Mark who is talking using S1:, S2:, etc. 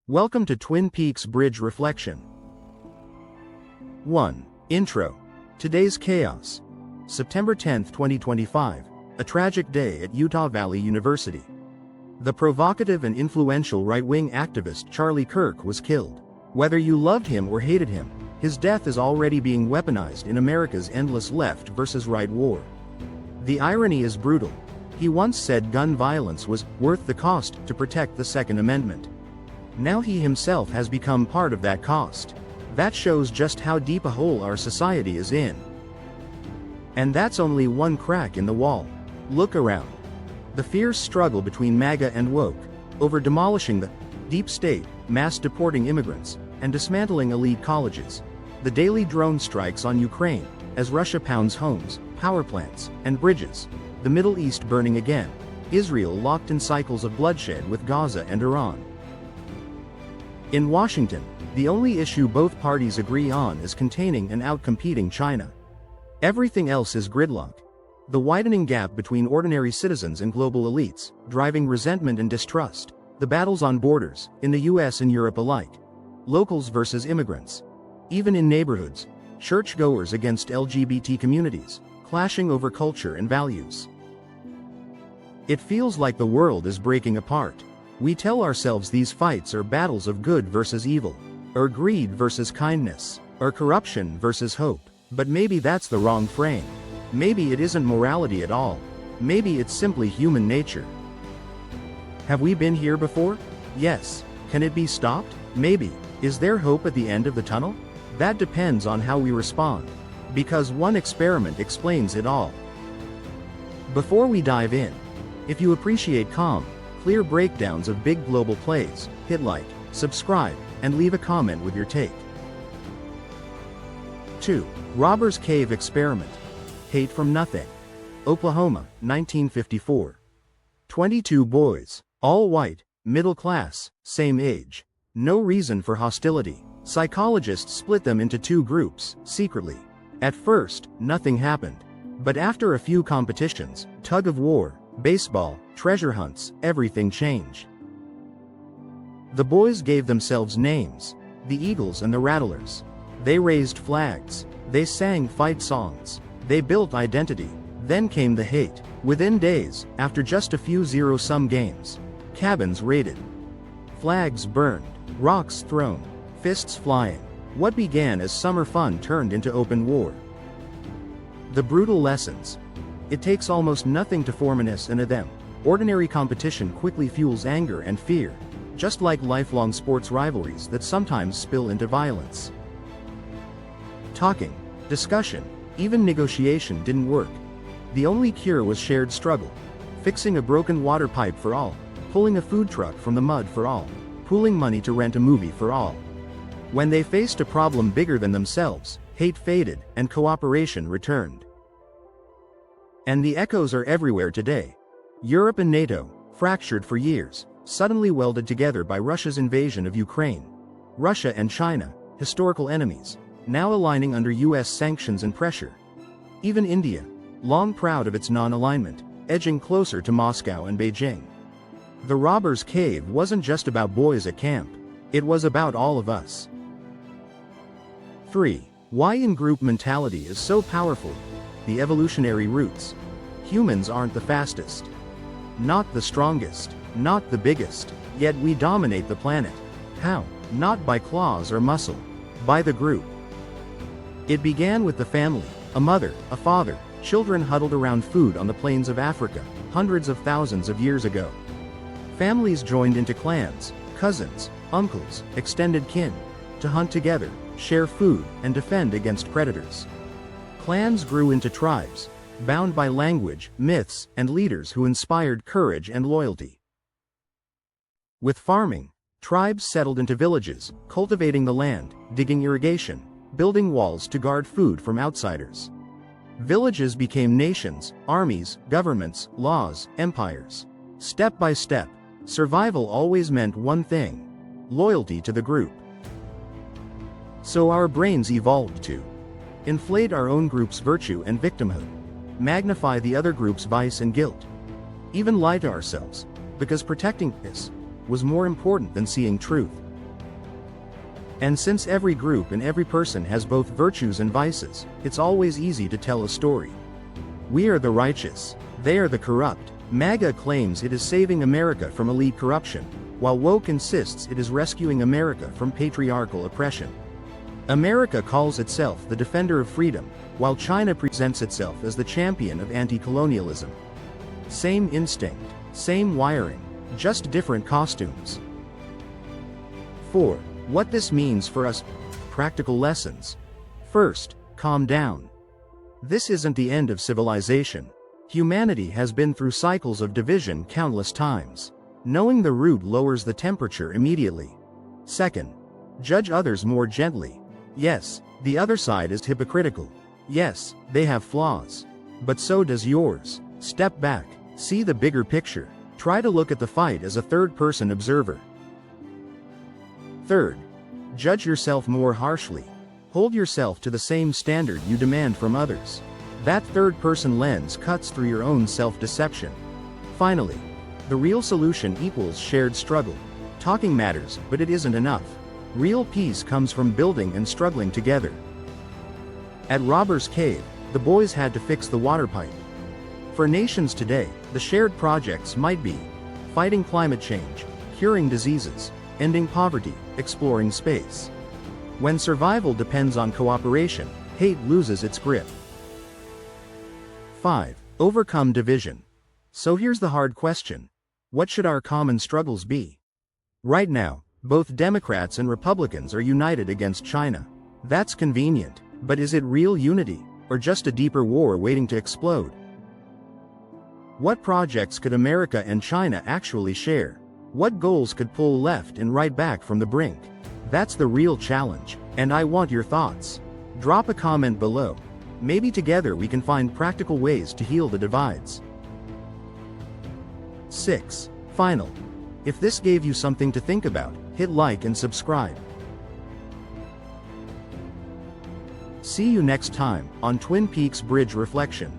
S1: Welcome to Twin Peaks Bridge Reflection. 1. Intro. Today's chaos. September 10, 2025, a tragic day at Utah Valley University. The provocative and influential right-wing activist Charlie Kirk was killed. Whether you loved him or hated him, his death is already being weaponized in America's endless left versus right war. The irony is brutal. He once said gun violence was worth the cost to protect the Second Amendment. Now he himself has become part of that cost. That shows just how deep a hole our society is in. And that's only one crack in the wall. Look around. The fierce struggle between MAGA and Woke, over demolishing the deep state, mass deporting immigrants, and dismantling elite colleges. The daily drone strikes on Ukraine, as Russia pounds homes, power plants, and bridges. The Middle East burning again. Israel locked in cycles of bloodshed with Gaza and Iran. In Washington, the only issue both parties agree on is containing and outcompeting China. Everything else is gridlock. The widening gap between ordinary citizens and global elites, driving resentment and distrust. The battles on borders, in the US and Europe alike. Locals versus immigrants. Even in neighborhoods, churchgoers against LGBT communities, clashing over culture and values. It feels like the world is breaking apart. We tell ourselves these fights are battles of good versus evil, or greed versus kindness, or corruption versus hope. But maybe that's the wrong frame. Maybe it isn't morality at all. Maybe it's simply human nature. Have we been here before? Yes. Can it be stopped? Maybe. Is there hope at the end of the tunnel? That depends on how we respond. Because one experiment explains it all. Before we dive in, if you appreciate calm, clear breakdowns of big global plays, hit like, subscribe, and leave a comment with your take. 2. Robbers Cave Experiment. Hate from Nothing. Oklahoma, 1954. 22 boys, all white, middle class, same age. No reason for hostility. Psychologists split them into two groups, secretly. At first, nothing happened. But after a few competitions, tug of war, baseball, treasure hunts, everything changed. The boys gave themselves names, the Eagles and the Rattlers. They raised flags. They sang fight songs. They built identity. Then came the hate. Within days, after just a few zero-sum games, cabins raided, flags burned, rocks thrown, fists flying. What began as summer fun turned into open war. The brutal lessons. It takes almost nothing to form an us and a them. Ordinary competition quickly fuels anger and fear, just like lifelong sports rivalries that sometimes spill into violence. Talking, discussion, even negotiation didn't work. The only cure was shared struggle. Fixing a broken water pipe for all, pulling a food truck from the mud for all, pooling money to rent a movie for all. When they faced a problem bigger than themselves, hate faded and cooperation returned. And the echoes are everywhere today. Europe and NATO, fractured for years, suddenly welded together by Russia's invasion of Ukraine. Russia and China, historical enemies, now aligning under US sanctions and pressure. Even India, long proud of its non-alignment, edging closer to Moscow and Beijing. The Robbers Cave wasn't just about boys at camp. It was about all of us. 3. Why in-group mentality is so powerful. The evolutionary roots. Humans aren't the fastest. Not the strongest. Not the biggest. Yet we dominate the planet. How? Not by claws or muscle. By the group. It began with the family. A mother, a father, children huddled around food on the plains of Africa, hundreds of thousands of years ago. Families joined into clans, cousins, uncles, extended kin, to hunt together, share food, and defend against predators. Clans grew into tribes, bound by language, myths, and leaders who inspired courage and loyalty. With farming, tribes settled into villages, cultivating the land, digging irrigation, building walls to guard food from outsiders. Villages became nations, armies, governments, laws, empires. Step by step, survival always meant one thing: loyalty to the group. So our brains evolved to inflate our own group's virtue and victimhood, magnify the other group's vice and guilt, even lie to ourselves, because protecting this was more important than seeing truth. And since every group and every person has both virtues and vices, it's always easy to tell a story. We are the righteous. They are the corrupt. MAGA claims it is saving America from elite corruption, while woke insists it is rescuing America from patriarchal oppression. America calls itself the defender of freedom, while China presents itself as the champion of anti-colonialism. Same instinct, same wiring, just different costumes. 4. What this means for us. Practical lessons. First, calm down. This isn't the end of civilization. Humanity has been through cycles of division countless times. Knowing the root lowers the temperature immediately. Second, judge others more gently. Yes, the other side is hypocritical. Yes, they have flaws. But so does yours. Step back, see the bigger picture. Try to look at the fight as a third-person observer. Third, judge yourself more harshly. Hold yourself to the same standard you demand from others. That third-person lens cuts through your own self-deception. Finally, the real solution equals shared struggle. Talking matters, but it isn't enough. Real peace comes from building and struggling together. At Robber's Cave, the boys had to fix the water pipe. For nations today, the shared projects might be fighting climate change, curing diseases, ending poverty, exploring space. When survival depends on cooperation, hate loses its grip. 5. Overcome division. So here's the hard question. What should our common struggles be? Right now, both Democrats and Republicans are united against China. That's convenient, but is it real unity, or just a deeper war waiting to explode? What projects could America and China actually share? What goals could pull left and right back from the brink? That's the real challenge, and I want your thoughts. Drop a comment below. Maybe together we can find practical ways to heal the divides. 6. Final. If this gave you something to think about, hit like and subscribe. See you next time on Twin Peaks Bridge Reflection.